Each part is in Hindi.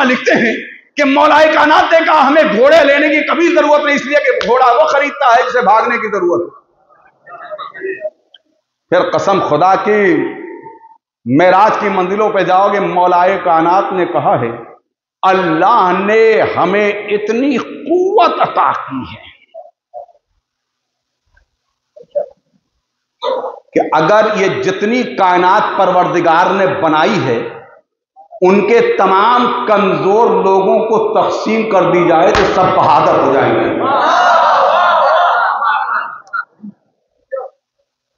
लिखते हैं कि मौलाए कायनात ने कहा हमें घोड़े लेने की कभी जरूरत नहीं, इसलिए कि घोड़ा वो खरीदता है जिसे भागने की जरूरत है। फिर कसम खुदा की मेराज की मंजिलों पे जाओगे, मौलाए कायनात ने कहा है अल्लाह ने हमें इतनी कुव्वत अता की है कि अगर ये जितनी कायनात परवरदिगार ने बनाई है उनके तमाम कमजोर लोगों को तकसीम कर दी जाए तो सब बहादुर हो जाएंगे।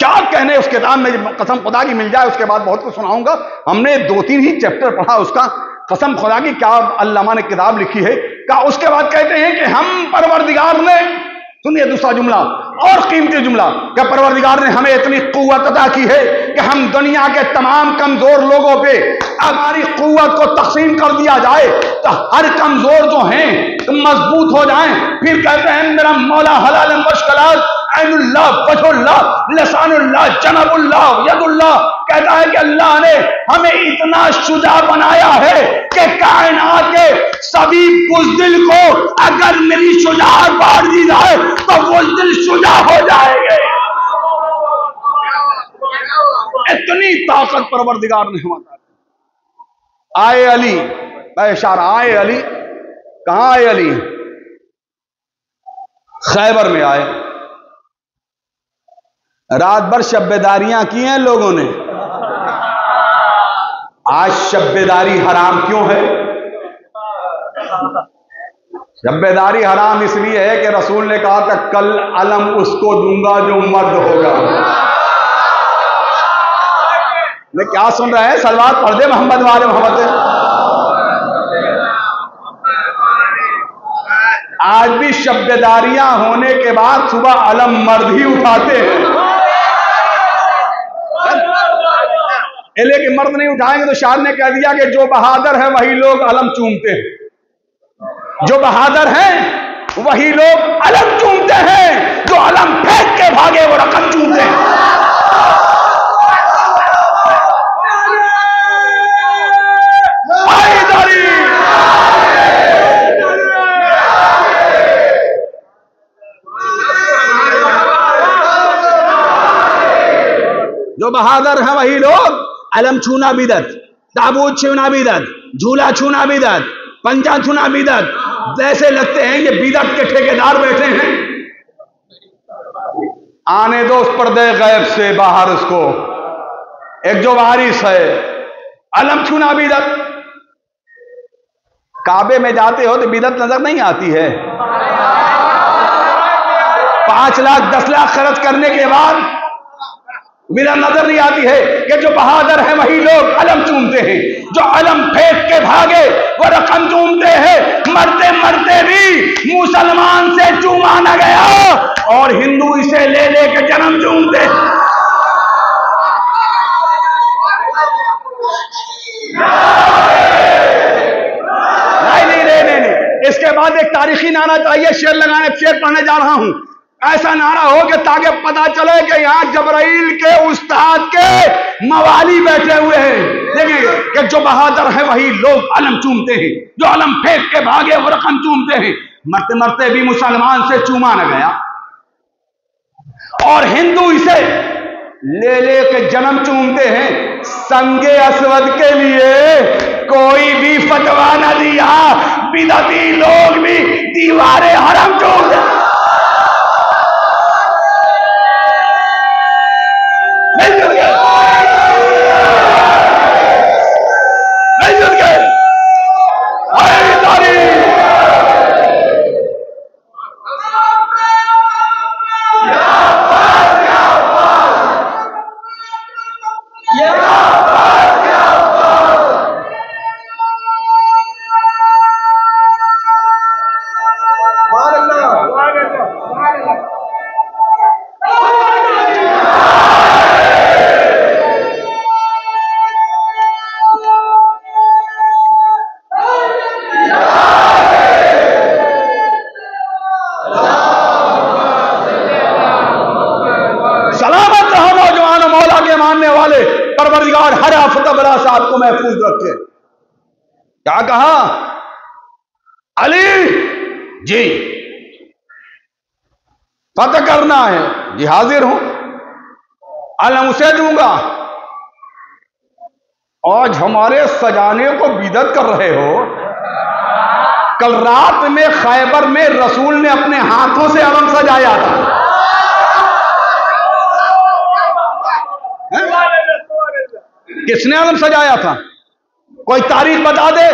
क्या कहने उस किताब में, कसम खुदा की मिल जाए उसके बाद बहुत कुछ सुनाऊंगा। हमने 2-3 ही चैप्टर पढ़ा उसका, कसम खुदा की क्या अल्लामा ने किताब लिखी है। क्या उसके बाद कहते हैं कि हम परवरदिगार ने, सुनिए दूसरा जुमला और कीमती जुमला, क्या परवरदिगार ने हमें इतनी कुव्वत अता की है कि हम दुनिया के तमाम कमजोर लोगों पे हमारी कुव्वत को तकसीम कर दिया जाए तो हर कमजोर जो हैं तो मजबूत हो जाएं। फिर कहते हैं मेरा मौला हलाल मुश्किलात ऐनुल्लाह वजहुल्लाह लसानुल्लाह जनबुल्लाह यदुल्लाह, कहता है कि अल्लाह ने हमें इतना शुजा बनाया है कि कायनात के सभी बुज़दिल को अगर मेरी शुजाअत बांट दी जाए तो बुज़दिल शुजा हो जाएंगे। इतनी ताकत परवरदिगार ने हमें। आए अली इशारा, आए अली, कहां आए अली? खैबर में आए। रात भर शब्बेदारियां की हैं लोगों ने। आज शब्बेदारी हराम क्यों है? शब्बेदारी हराम इसलिए है कि रसूल ने कहा था कल अलम उसको दूंगा जो मर्द होगा। मैं क्या सुन रहे हैं? सलवात पढ़ दे मोहम्मद वाले मोहम्मद। आज भी शब्बेदारियां होने के बाद सुबह अलम मर्द ही उठाते हैं। लेकिन मर्द नहीं उठाएंगे तो शायर ने कह दिया कि जो बहादुर है वही लोग अलम चूमते हैं। जो बहादुर हैं वही लोग अलम चूमते हैं, जो अलम फेंक के भागे वो रकम चूमते हैं। जो बहादुर है वही लोग अलम छूना बिदत, ताबूत छूना बिदत, झूला छूना बिदत, पंजा छूना बिदत। ऐसे लगते हैं कि बिदत के ठेकेदार बैठे हैं। आने दो उस पर्दे गैब से बाहर उसको, एक जो वारिस है। अलम छूना बिदत। काबे में जाते हो तो बिदत नजर नहीं आती है। 5 लाख 10 लाख खर्च करने के बाद बिना नजर नहीं आती है कि जो बहादुर है वही लोग अलम चूमते हैं। जो अलम फेंक के भागे वो रकम चूमते हैं। मरते मरते भी मुसलमान से चूमा न गया और हिंदू इसे ले लेके जन्म चूमते हैं। नहीं। इसके बाद एक तारीखी नारा चाहिए, शेर लगाने, शेर पढ़ने जा रहा हूं। ऐसा नारा हो कि ताकि पता चले कि यहां जबराइल के उस्ताद के मवाली बैठे हुए हैं। देखेंगे कि जो बहादुर है वही लोग अलम चूमते हैं। जो अलम फेंक के भागे वो रकम चूमते हैं। मरते मरते भी मुसलमान से चूमा न गया और हिंदू इसे ले ले के जन्म चूमते हैं। संगे असवद के लिए कोई भी फतवा न दिया, बिदती लोग भी दीवारे हरम चूमते। परवरदिगार हर आफत बला से आपको महफूज रखे। क्या कहा? अली जी फतह करना है जी, हाजिर हूं, अलम उसे दूंगा। आज हमारे सजाने को बिदअत कर रहे हो। कल रात में खैबर में रसूल ने अपने हाथों से अलम सजाया था। किसने अलम सजाया था? कोई तारीख बता दे।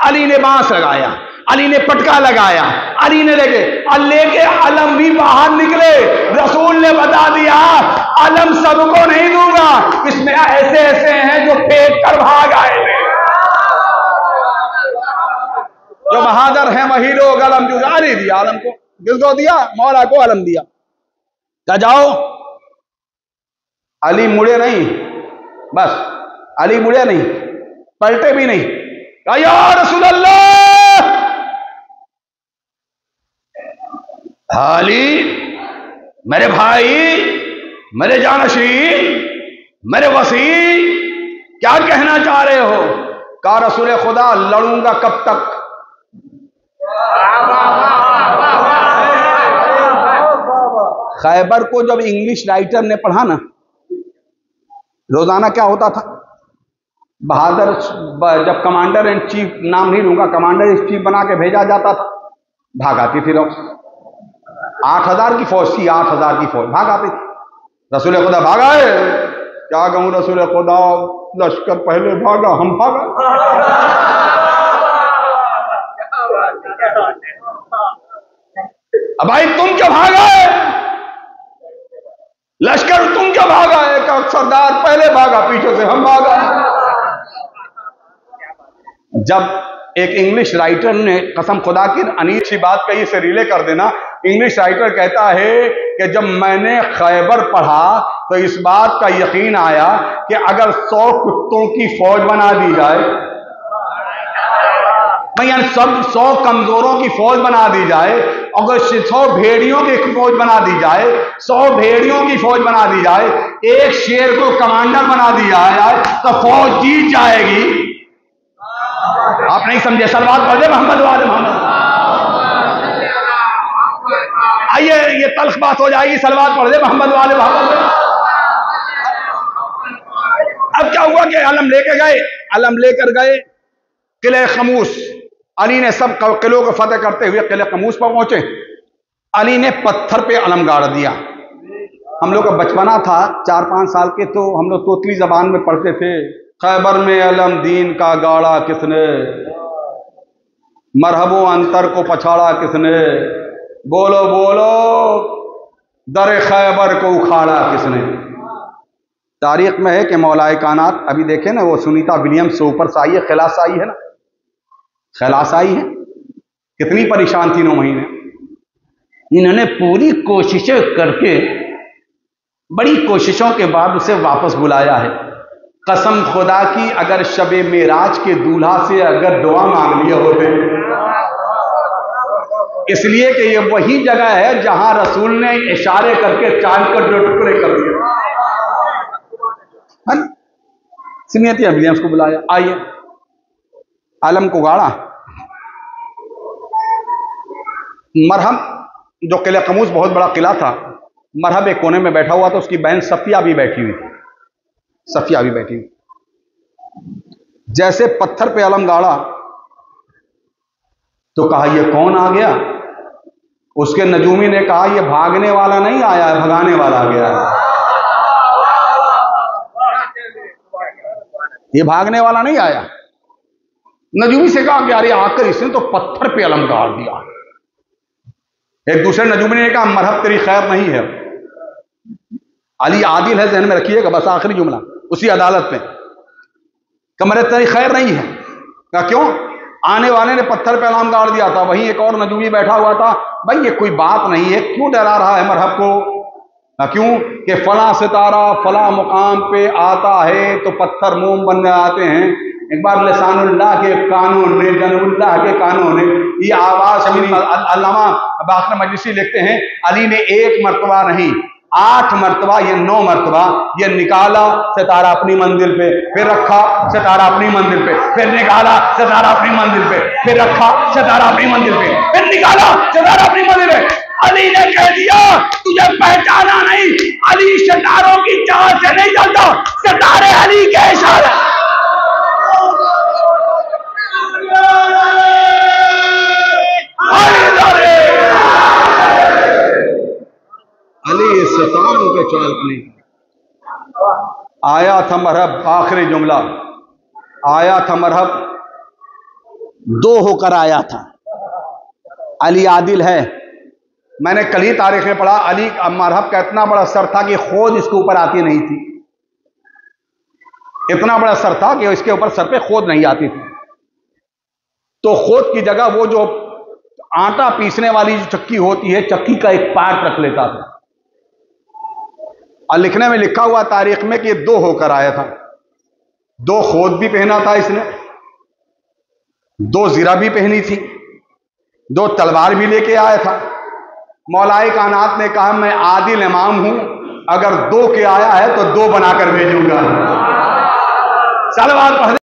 अली ने बांस लगाया, अली ने पटका लगाया, अली ने लेके अलम भी बाहर निकले। रसूल ने बता दिया अलम सबको नहीं दूंगा, इसमें ऐसे ऐसे हैं जो फेंक कर भाग आए थे। जो बहादुर हैं वही लोग अलम जो अली दिया, अलम को किसको दिया? मौला को अलम दिया। क्या जाओ? अली मुड़े नहीं, बस अली मुड़े नहीं, पलटे भी नहीं। कहा या रसूल अल्लाह, अली मेरे भाई, मेरे जानशीन, मेरे वसी, क्या कहना चाह रहे हो? कहा रसूल खुदा लड़ूंगा कब तक? खैबर को जब इंग्लिश राइटर ने पढ़ा ना, रोजाना क्या होता था? बहादुर जब कमांडर इन चीफ, नाम नहीं लूंगा, कमांडर इन चीफ बना के भेजा जाता था, भाग आती थी लोग। 8,000 की फौज थी, 8,000 की फौज भाग आती थी। रसूल खुदा भागा है, क्या कहूं रसूल खुदा, लश्कर पहले भागा, हम भागा। अब भाई तुम क्यों भागा है? लश्कर तुम क्यों भागा है? क्या सरदार पहले भागा, पीछे से हम भागा। जब एक इंग्लिश राइटर ने, कसम खुदा की अनीत सी बात कही, इसे रिले कर देना। इंग्लिश राइटर कहता है कि जब मैंने खैबर पढ़ा तो इस बात का यकीन आया कि अगर 100 कुत्तों की फौज बना दी जाए, यानी सब 100 कमजोरों की फौज बना दी जाए, अगर 100 भेड़ियों की फौज बना दी जाए, 100 भेड़ियों की फौज बना दी जाए, एक शेर को कमांडर बना दिया जाए तो फौज जीत जाएगी। आप नहीं समझे? सलवात पढ़ दे मोहम्मद वाले मोहम्मद। आइए ये तल्ख बात हो जाएगी, सलवात पढ़ दे मोहम्मद वाले मोहम्मद। अब क्या हुआ कि अलम लेके गए, अलम लेकर गए किले खमूस। अली ने सब किलों को फतेह करते हुए किले खमूस पर पहुंचे। अली ने पत्थर पे अलम गाड़ दिया। हम लोग का बचपना था, 4-5 साल के, तो हम लोग तोतली जबान में पढ़ते थे, खैबर में अलम दीन का गाड़ा किसने, मरहबो अंतर को पछाड़ा किसने, बोलो बोलो दर खैबर को उखाड़ा किसने। तारीख में है कि मौलाए कानात, अभी देखे ना वो सुनीता विलियम्स से ऊपर से आई है, खिलास आई है ना, खिलास आई है, कितनी परेशान थी 9 महीने। इन्होंने पूरी कोशिशें करके, बड़ी कोशिशों के बाद उसे वापस बुलाया है। कसम खुदा की, अगर शबे मेराज के दूल्हा से अगर दुआ मांग लिए होते, इसलिए कि ये वही जगह है जहां रसूल ने इशारे करके चांद को 2 टुकड़े कर दिए। सुनियतिया विलियम्स को बुलाया, आइए, आलम को गाड़ा। मरहम, जो किला कमूस बहुत बड़ा किला था, मरहम एक कोने में बैठा हुआ था, उसकी बहन सफिया भी बैठी हुई थी, सफिया भी बैठी हुई। जैसे पत्थर पे अलम गाड़ा तो कहा ये कौन आ गया? उसके नजूमी ने कहा ये भागने वाला नहीं आया है, भगाने वाला आ गया है। ये भागने वाला नहीं आया। नजूमी से कहा कि अरे आकर इसने तो पत्थर पे अलम गाड़ दिया। एक दूसरे नजूमी ने कहा मरहब तेरी खैर नहीं है। अली आदिल है, ज़हन में रखिएगा, बस आखिरी जुमला उसी अदालत में, कमरे तेरी खैर नहीं है। क्या क्यों? आने वाले ने पत्थर पे अलम गाड़ दिया था, वहीं एक और नजूमी बैठा हुआ था। भाई ये कोई बात नहीं है, क्यों डरा रहा है मरहब को? क्यों कि फला सितारा फला मुकाम पे आता है तो पत्थर मोम बनने आते हैं। एक बार लिसानुल्लाह के कानों ने, जनउल्लाह के कानों ने ये आवाज सुनी। अल्लामा बाकर मजलिसी लिखते हैं, अली ने एक मरतबा नहीं 8 मरतबा, ये 9 मरतबा ये निकाला सितारा अपनी मंजिल पे, फिर रखा सितारा अपनी मंजिल पे, फिर निकाला सितारा अपनी मंजिल पे, फिर रखा सितारा अपनी मंजिल पे, फिर निकाला सितारा अपनी मंजिल पे। अली ने कह दिया तुझे पहचाना नहीं, अली सितारों की चाल से नहीं चलता, सितारे अली के इशारे। अली सितारों के चाल नहीं। आया था मरहब, आखिरी जुमला, आया था मरहब 2 होकर आया था। अली आदिल है। मैंने कल ही तारीख में पढ़ा, अली मरहब का इतना बड़ा सर था कि खोज इसके ऊपर आती नहीं थी। इतना बड़ा सर था कि इसके ऊपर सर पे खोद नहीं आती थी। तो खोद की जगह वो जो आटा पीसने वाली जो चक्की होती है, चक्की का एक पार्ट रख लेता था। और लिखने में लिखा हुआ तारीख में कि 2 होकर आया था। 2 खोद भी पहना था इसने, 2 जीरा भी पहनी थी, 2 तलवार भी लेके आया था। मौलाए कायनात ने कहा मैं आदिल इमाम हूं, अगर 2 के आया है तो 2 बनाकर भेजूंगा। सलवात पढ़